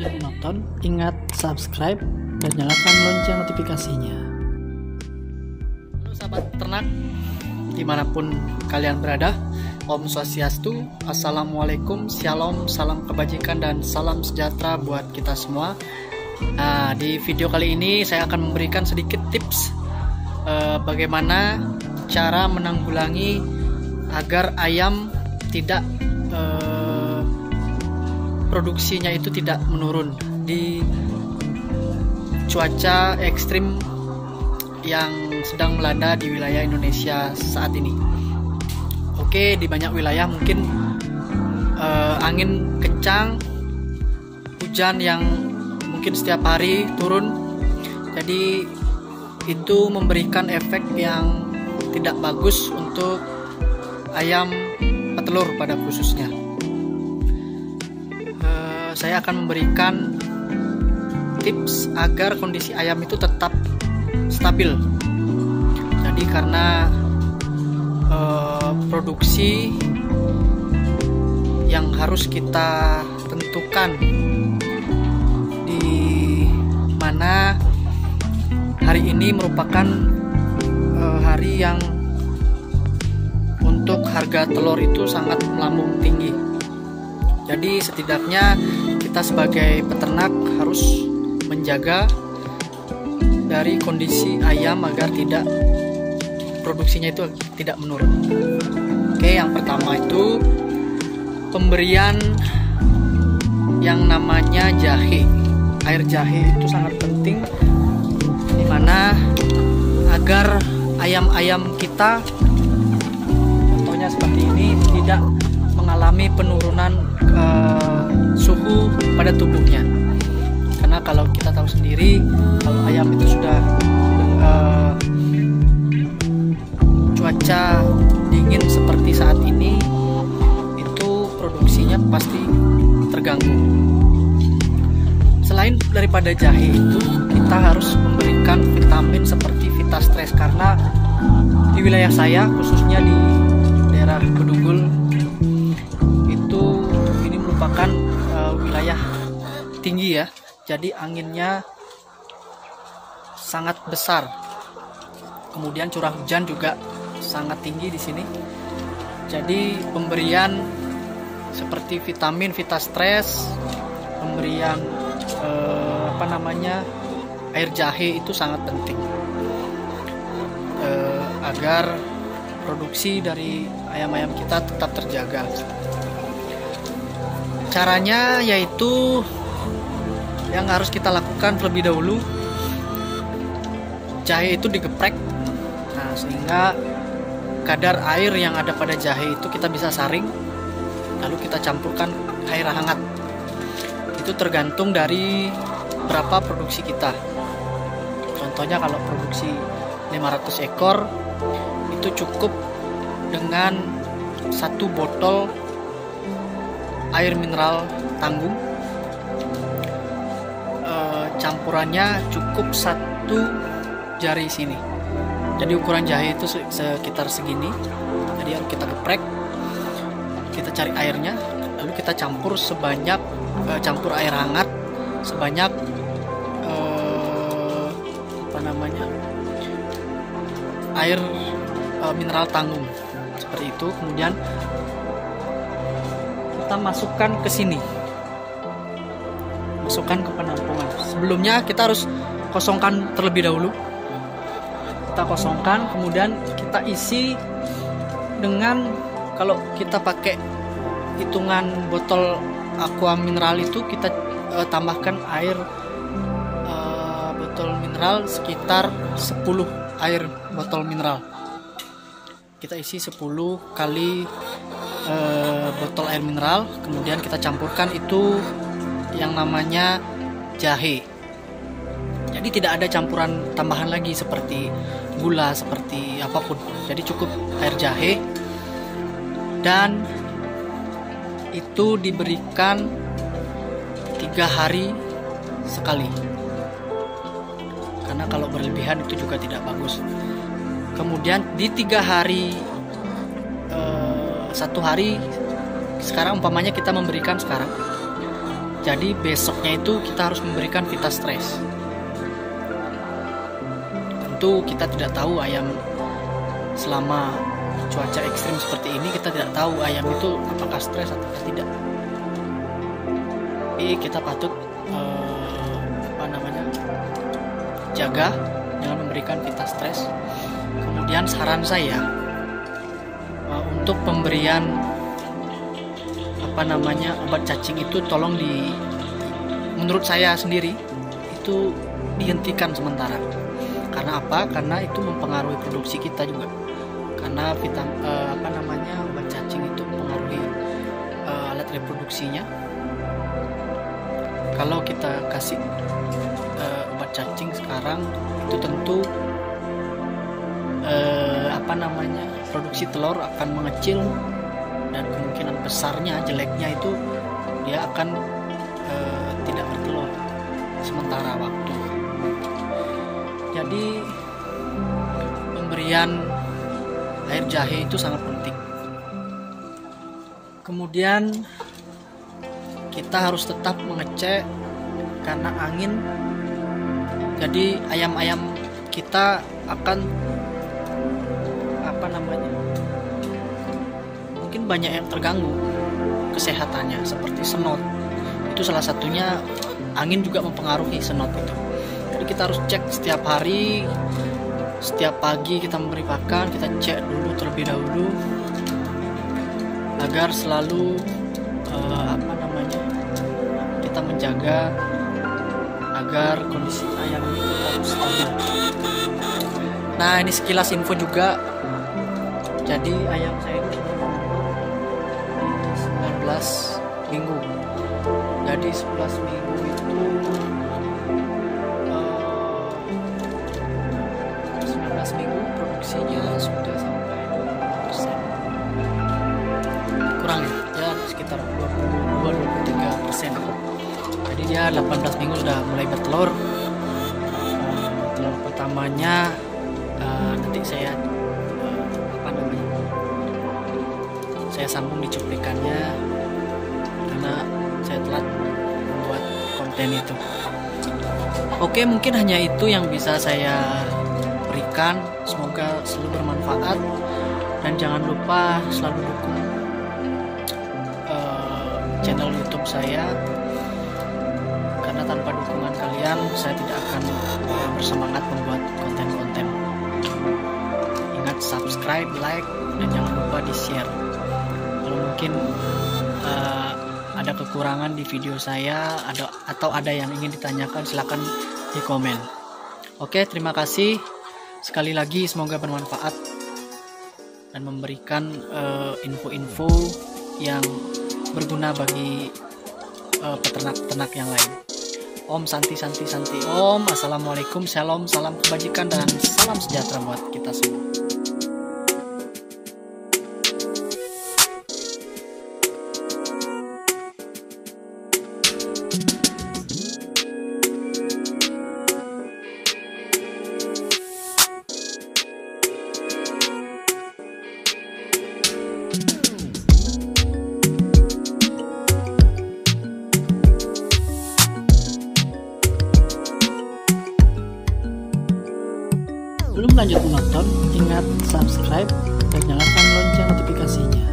yang menonton, ingat subscribe dan nyalakan lonceng notifikasinya. Halo sahabat ternak, dimanapun kalian berada, Om Swastiastu, Assalamualaikum, Shalom, salam kebajikan dan salam sejahtera buat kita semua. Nah, di video kali ini saya akan memberikan sedikit tips bagaimana cara menanggulangi agar ayam tidak produksinya itu tidak menurun di cuaca ekstrim yang sedang melanda di wilayah Indonesia saat ini. Oke, di banyak wilayah mungkin angin kencang, hujan yang mungkin setiap hari turun, jadi itu memberikan efek yang tidak bagus untuk ayam petelur pada khususnya. Saya akan memberikan tips agar kondisi ayam itu tetap stabil. Jadi karena produksi yang harus kita tentukan di mana hari ini merupakan hari yang untuk harga telur itu sangat melambung tinggi. Jadi setidaknya kita sebagai peternak harus menjaga dari kondisi ayam agar tidak produksinya itu tidak menurun. Oke, yang pertama itu pemberian yang namanya jahe. Air jahe itu sangat penting, dimana agar ayam-ayam kita, contohnya seperti ini, tidak mengalami penurunan suhu pada tubuhnya. Karena kalau kita tahu sendiri, kalau ayam itu sudah cuaca dingin seperti saat ini, itu produksinya pasti terganggu. Selain daripada jahe itu, kita harus memberikan vitamin seperti Vitastres, karena di wilayah saya, khususnya di daerah Bedugul, itu ini merupakan wilayah tinggi ya, jadi anginnya sangat besar, kemudian curah hujan juga sangat tinggi di sini. Jadi pemberian seperti vitamin Vitastres, pemberian air jahe itu sangat penting agar produksi dari ayam-ayam kita tetap terjaga. Caranya yaitu yang harus kita lakukan terlebih dahulu, jahe itu digeprek. Nah, sehingga kadar air yang ada pada jahe itu kita bisa saring, lalu kita campurkan air hangat. Itu tergantung dari berapa produksi kita. Contohnya kalau produksi 500 ekor, itu cukup dengan 1 botol air mineral tanggung. Campurannya cukup 1 jari sini. Jadi ukuran jahe itu sekitar segini. Jadi harus kita geprek, kita cari airnya, lalu kita campur campur air hangat sebanyak air mineral tanggung seperti itu. Kemudian kita masukkan ke sini, masukkan ke penampungan. Sebelumnya kita harus kosongkan terlebih dahulu. Kita kosongkan, kemudian kita isi dengan, kalau kita pakai hitungan botol aqua mineral itu, kita tambahkan air botol mineral sekitar 10 air botol mineral. Kita isi 10 kali botol air mineral, kemudian kita campurkan itu yang namanya jahe. Jadi tidak ada campuran tambahan lagi seperti gula, seperti apapun. Jadi cukup air jahe, dan itu diberikan 3 hari sekali, karena kalau berlebihan itu juga tidak bagus. Kemudian di 3 hari, 1 hari, sekarang umpamanya kita memberikan sekarang, Jadi besoknya itu kita harus memberikan vita stres. Tentu kita tidak tahu ayam selama cuaca ekstrim seperti ini, kita tidak tahu ayam itu apakah stres atau tidak. Tapi kita patut jaga dengan memberikan vita stres. Kemudian saran saya untuk pemberian obat cacing itu tolong menurut saya sendiri itu dihentikan sementara. Karena apa? Karena itu mempengaruhi produksi kita juga. Karena obat cacing itu mempengaruhi alat reproduksinya. Kalau kita kasih obat cacing sekarang itu tentu produksi telur akan mengecil, dan kemungkinan besarnya jeleknya itu dia akan tidak bertelur sementara waktu. Jadi pemberian air jahe itu sangat penting. Kemudian kita harus tetap mengecek karena angin. Jadi ayam-ayam kita akan mungkin banyak yang terganggu kesehatannya, seperti senot. Itu salah satunya, angin juga mempengaruhi senot itu. Jadi kita harus cek setiap hari, setiap pagi kita memberi pakan, kita cek dulu terlebih dahulu agar selalu kita menjaga agar kondisi ayam itu tetap stabil. Nah, ini sekilas info juga. Jadi ayam saya itu 19 minggu. Jadi 11 minggu itu 19 minggu produksinya sudah sampai 20%. Kurang ya sekitar 22-23%. Jadi dia 18 minggu sudah mulai bertelur. Telur pertamanya nanti saya sambung di cuplikannya karena saya telat membuat konten itu. Oke, mungkin hanya itu yang bisa saya berikan. Semoga selalu bermanfaat, dan jangan lupa selalu dukung channel YouTube saya, karena tanpa dukungan kalian saya tidak akan bersemangat membuat konten-konten. Ingat subscribe, like, dan jangan lupa di share. Kalau mungkin ada kekurangan di video saya atau ada yang ingin ditanyakan, silakan di komen. Oke, terima kasih sekali lagi, semoga bermanfaat dan memberikan info-info yang berguna bagi peternak-peternak yang lain. Om Santi Santi Santi Om. Assalamualaikum, shalom, salam kebajikan, dan salam sejahtera buat kita semua. Sebelum lanjut menonton, ingat subscribe dan nyalakan lonceng notifikasinya.